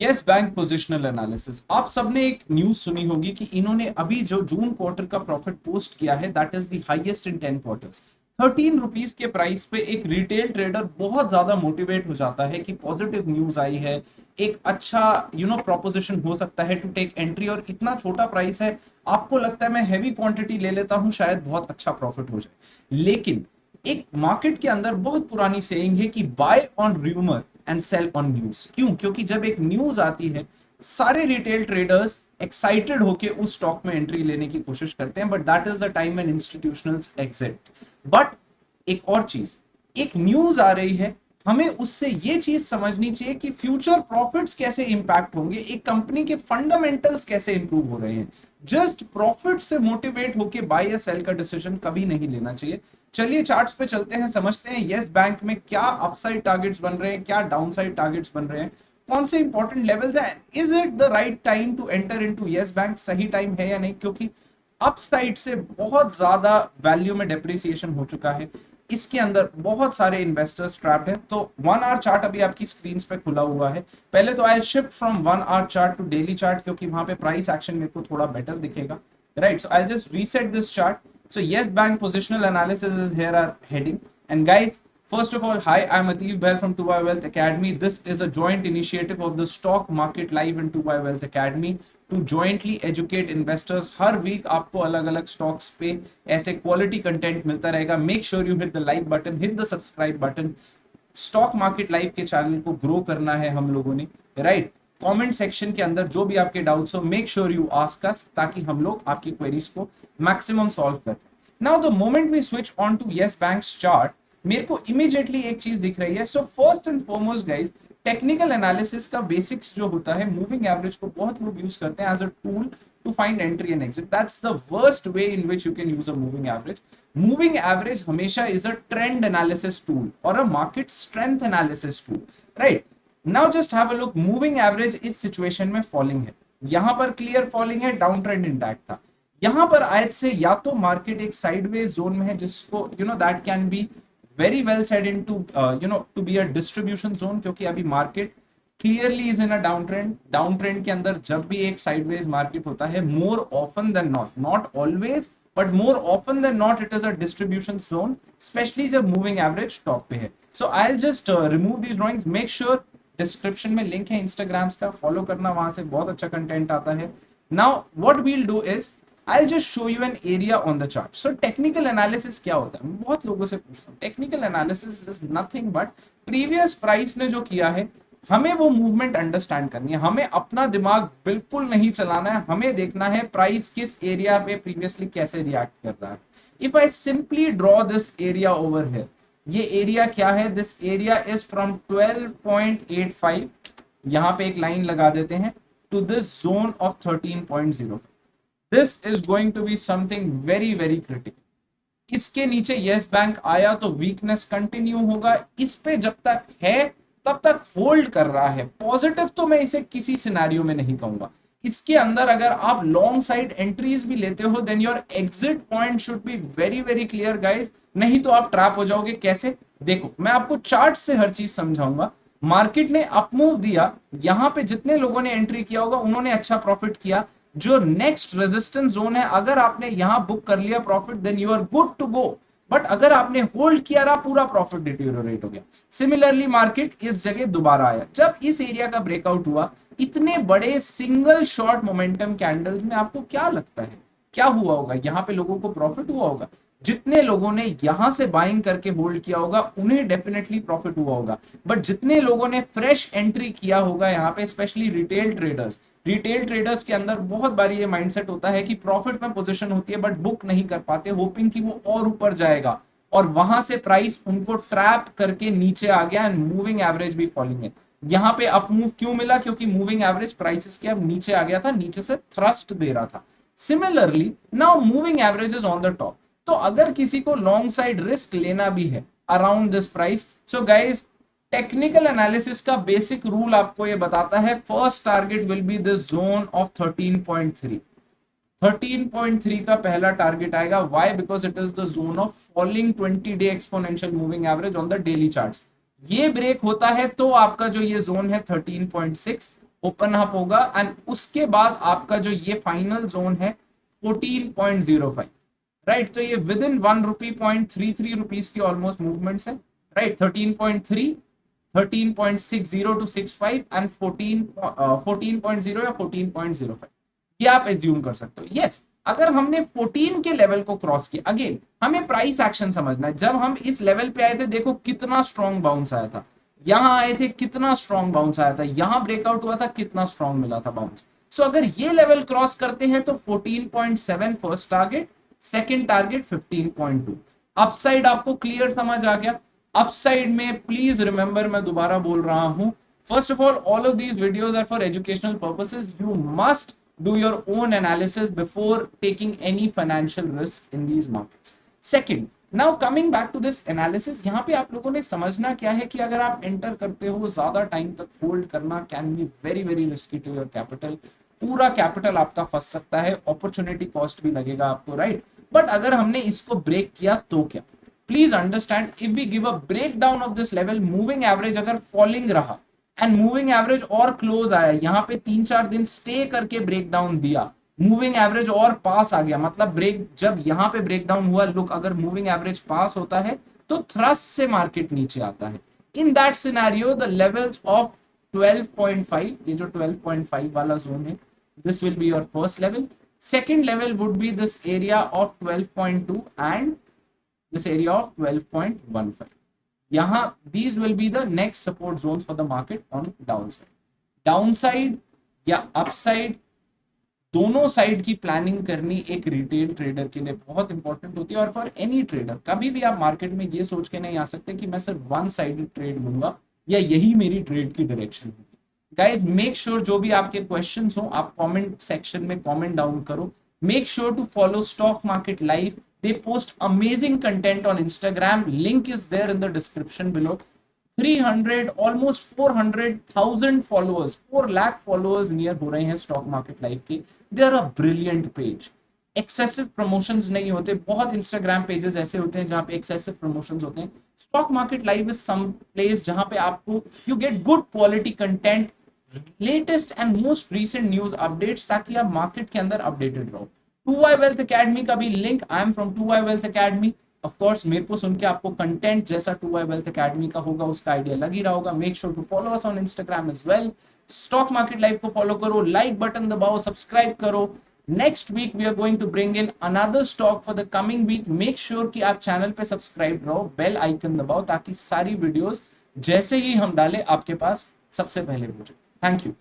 Yes bank positional analysis. आप सबने एक न्यूज सुनी होगी कि इन्होंने अभी जो जून क्वार्टर का प्रॉफिट पोस्ट किया है that is the highest in 10 quarters. 13 rupees के प्राइस पे एक रिटेल ट्रेडर बहुत ज्यादा मोटिवेट हो जाता है कि पॉजिटिव न्यूज आई है, एक अच्छा प्रोपोजिशन हो सकता है टू टेक एंट्री, और इतना छोटा प्राइस है, आपको लगता है मैं हैवी क्वांटिटी ले लेता हूं शायद बहुत अच्छा प्रॉफिट हो जाए। लेकिन एक मार्केट के अंदर बहुत पुरानी सेइंग है कि buy on rumour and sell on news. क्यों? क्योंकि जब एक न्यूज आती है सारे रिटेल ट्रेडर्स एक्साइटेड होके उस स्टॉक में एंट्री लेने की कोशिश करते हैं, but that is the time and institutionals exit. But एक और चीज, एक न्यूज आ रही है, हमें उससे ये चीज समझनी चाहिए कि फ्यूचर प्रॉफिट्स कैसे इंपैक्ट होंगे, एक कंपनी के फंडामेंटल्स कैसे इंप्रूव हो रहे हैं। जस्ट प्रॉफिट से मोटिवेट होके बाय या सेल का डिसीजन कभी नहीं लेना चाहिए। चलिए चार्ट्स पे चलते हैं, समझते हैं यस बैंक में क्या अपसाइड टारगेट्स बन रहे हैं, क्या डाउनसाइड टारगेट्स बन रहे हैं, कौन से इंपॉर्टेंट लेवल्स हैं, is it the right time to enter into Yes Bank, सही टाइम है या नहीं, क्योंकि अपसाइड से बहुत ज्यादा वैल्यू में डेप्रिसिएशन हो चुका है। इसके अंदर बहुत सारे इन्वेस्टर्स ट्रैप्ड हैं। तो 1 आवर चार्ट अभी आपकी स्क्रीन पे खुला हुआ है। पहले तो I shift from 1 hour chart to daily chart, क्योंकि वहां पे प्राइस एक्शन मेरे को थोड़ा बेटर दिखेगा, right? So I just reset this chart. So yes bank positional analysis is here our heading. And guys, first of all, hi, I'm Atif Bair from 2Y Wealth Academy. This is a joint initiative of the Stock Market Live and 2Y Wealth Academy to jointly educate investors. हर week आपको अलग अलग stocks पे ऐसे quality content मिलता रहेगा. Make sure you hit the like button, hit the subscribe button. Stock Market live के channel को ग्रो करना है हम लोगों ने, राइट? कमेंट सेक्शन के अंदर जो भी आपके डाउट्स हो, make sure you ask us, ताकि हम लोग आपकी क्वेरीज को मैक्सिमम सॉल्व कर। Now the moment we switch on to Yes Bank's chart, मेरे को इमीडिएटली एक चीज दिख रही है. So first and foremost guys, technical analysis का बेसिक्स जो होता है, मूविंग एवरेज को बहुत लोग यूज करते हैं as a tool to find entry and exit. That's the worst way in which you can use a moving average. Moving average हमेशा is a trend analysis tool or a market strength analysis tool, right? Now just have a look. Moving average इस situation में falling है, यहां पर clear falling है, down trend intact था. यहां पर आज से या तो मार्केट एक साइडवेज जोन में है, जिसको that can be very well said into to be a distribution zone, क्योंकि अभी market clearly is in a down trend. Down trend के अंदर जब भी एक साइडवेज मार्केट होता है, more often than not, not always but more often than not, it is a distribution zone, especially जब मूविंग एवरेज टॉप पे है. So I will just remove these drawings. Make sure description में link है Instagrams का, follow करना, वहां से बहुत अच्छा कंटेंट आता है. Now what we will do is I'll just show you an area on the chart. So technical analysis क्या होता है? मैं बहुत लोगों से पूछता हूँ. Technical analysis is nothing but previous price ने जो किया है, हमें वो मूवमेंट अंडरस्टैंड करनी है. हमें अपना दिमाग बिल्कुल नहीं चलाना है. हमें देखना है प्राइस किस एरिया पे प्रीवियसली कैसे रिएक्ट कर रहा है. If I simply draw this area over here, ये एरिया क्या है? दिस एरिया इज फ्रॉम 12.85, यहां पे एक लाइन लगा देते हैं, to this zone of 13.05. This is going to be something very very critical. इसके नीचे यस बैंक आया तो वीकनेस कंटिन्यू होगा. इस पे जब तक है तब तक होल्ड कर रहा है. पॉजिटिव तो मैं इसे किसी सिनेरियो में नहीं कहूंगा. इसके अंदर अगर आप लॉन्ग साइड एंट्रीज भी लेते हो, then your exit point should be very very clear guys, नहीं तो आप ट्रैप हो जाओगे. कैसे? देखो, मैं आपको चार्ट से हर चीज समझाऊंगा. मार्केट ने अपमूव दिया, यहां पे जितने लोगों ने एंट्री किया होगा उन्होंने अच्छा प्रॉफिट किया. जो नेक्स्ट रेजिस्टेंस जोन है, अगर आपने यहां बुक कर लिया profit, then you are good to go. But अगर आपने होल्ड किया रहा, पूरा प्रॉफिट डिटेरियोरेट हो गया. सिमिलरली मार्केट इस जगह दोबारा आया. जब इस एरिया का ब्रेकआउट हुआ, इतने बड़े सिंगल शॉर्ट मोमेंटम कैंडल्स में आपको क्या लगता है क्या हुआ होगा? यहां पे लोगों को प्रॉफिट हुआ होगा. जितने लोगों ने यहां से बाइंग करके होल्ड किया होगा उन्हें डेफिनेटली प्रॉफिट हुआ होगा. बट जितने लोगों ने फ्रेश एंट्री किया होगा यहाँ पे, स्पेशली रिटेल ट्रेडर्स के अंदर बहुत बारी ये माइंडसेट होता है कि प्रॉफिट में पोजीशन होती है बट बुक नहीं कर पाते, होपिंग कि वो और ऊपर जाएगा, और वहां से प्राइस उनको ट्रैप करके नीचे आ गया एंड मूविंग एवरेज भी फॉलिंग है. यहाँ पे अप मूव क्यों मिला? क्योंकि मूविंग एवरेज प्राइसेस के अब नीचे आ गया था, नीचे से थ्रस्ट दे रहा था. Similarly now moving average is on the top. तो अगर किसी को लॉन्ग साइड रिस्क लेना भी है around this price, so guys technical analysis का बेसिक रूल आपको ये बताता है, first target will be this zone of 13.3. 13.3 का पहला टारगेट आएगा. Why? Because it is the zone of falling 20-day exponential moving average on the daily charts. ये break होता है तो आपका जो ये जोन है 13.6 ओपन अप होगा एंड उसके बाद आपका जो ये फाइनल जोन है 14.05, राइट। तो ये विद इन 1 रुपी 0.33 रुपीज की ऑलमोस्ट मूवमेंट्स है, राइट। 13.3, 13.60 टू 65 एंड 14.0 या 14.05, ये आप एज्यूम कर सकते हो। यस, अगर हमने 14 के लेवल को क्रॉस किया, अगेन हमें प्राइस एक्शन समझना है। जब हम इस लेवल पे आए थे, देखो कितना स्ट्रॉन्ग बाउंस आया था, यहां आए थे कितना स्ट्रॉन्ग बाउंस आया था, यहां ब्रेकआउट हुआ था कितना स्ट्रॉन्ग मिला था बाउंस। सो अगर ये लेवल क्रॉस करते हैं तो 14.7 first target, second target 15.2। Upside आपको क्लियर समझ आ गया। अपसाइड में प्लीज रिमेंबर, मैं दोबारा बोल रहा हूं, first of all of these videos are for educational purposes. You must do your own analysis before taking any financial risk in these markets. Second, now coming back to this analysis, यहाँ पे आप लोगों ने समझना क्या है कि अगर आप एंटर करते हो, ज्यादा टाइम तक होल्ड करना can be very very risky to your capital. पूरा कैपिटल आपका फंस सकता है, अपॉर्चुनिटी कॉस्ट भी लगेगा आपको, राइट। बट अगर हमने इसको ब्रेक किया तो क्या, please understand, if we give a break down of this level, moving average अगर फॉलिंग रहा एंड मूविंग एवरेज और क्लोज आया, यहाँ पे 3-4 दिन स्टे करके ब्रेक डाउन दिया, मूविंग एवरेज और पास आ गया, मतलब ब्रेक जब यहाँ पे ब्रेक डाउन हुआ, लुक अगर मूविंग एवरेज पास होता है तो थ्रस्ट से मार्केट नीचे आता है। In that scenario the levels of 12.5, ये जो 12.5 वाला जोन है, this will be your first level. Second level would be this area of 12.2 and this area of 12.15. यहाँ these will be the next support zones for the market on downside. Downside या upside, दोनों side की planning करनी एक retail trader के लिए बहुत important होती है। और फॉर एनी ट्रेडर, कभी भी आप मार्केट में ये सोच के नहीं आ सकते कि मैं सिर्फ वन साइडेड ट्रेड लूंगा या यही मेरी ट्रेड की डायरेक्शन होगी। गाइज मेक श्योर जो भी आपके क्वेश्चंस हो आप कमेंट सेक्शन में कमेंट डाउन करो। Make sure to follow Stock Market Live, they post amazing content on Instagram, link is there in the description below. 300 almost 400,000 followers, 4 lakh followers near हो रहे हैं स्टॉक मार्केट लाइव के। they are a brilliant page, excessive promotions नहीं होते। बहुत Instagram pages ऐसे होते हैं जहां पे excessive promotions होते हैं। Stock Market live is some place जहां पे आपको you get good quality content, latest and most recent news updates, ताकि आप मार्केट के अंदर अपडेटेड रहो। 2Y Wealth Academy का भी link, I am from 2Y Wealth Academy। Of course मेरे को सुन के आपको कंटेंट जैसा 2Y Wealth Academy का होगा उसका आइडिया लग ही रहा होगा। Make sure to follow us on Instagram as well. Stock Market Live को फॉलो करो, लाइक बटन दबाओ, सब्सक्राइब करो। Next week we are going to bring in another stock for the coming week. Make sure कि आप channel पे subscribe रहो, bell icon दबाओ, ताकि सारी वीडियोस जैसे ही हम डाले आपके पास सबसे पहले पहुंचे। Thank you.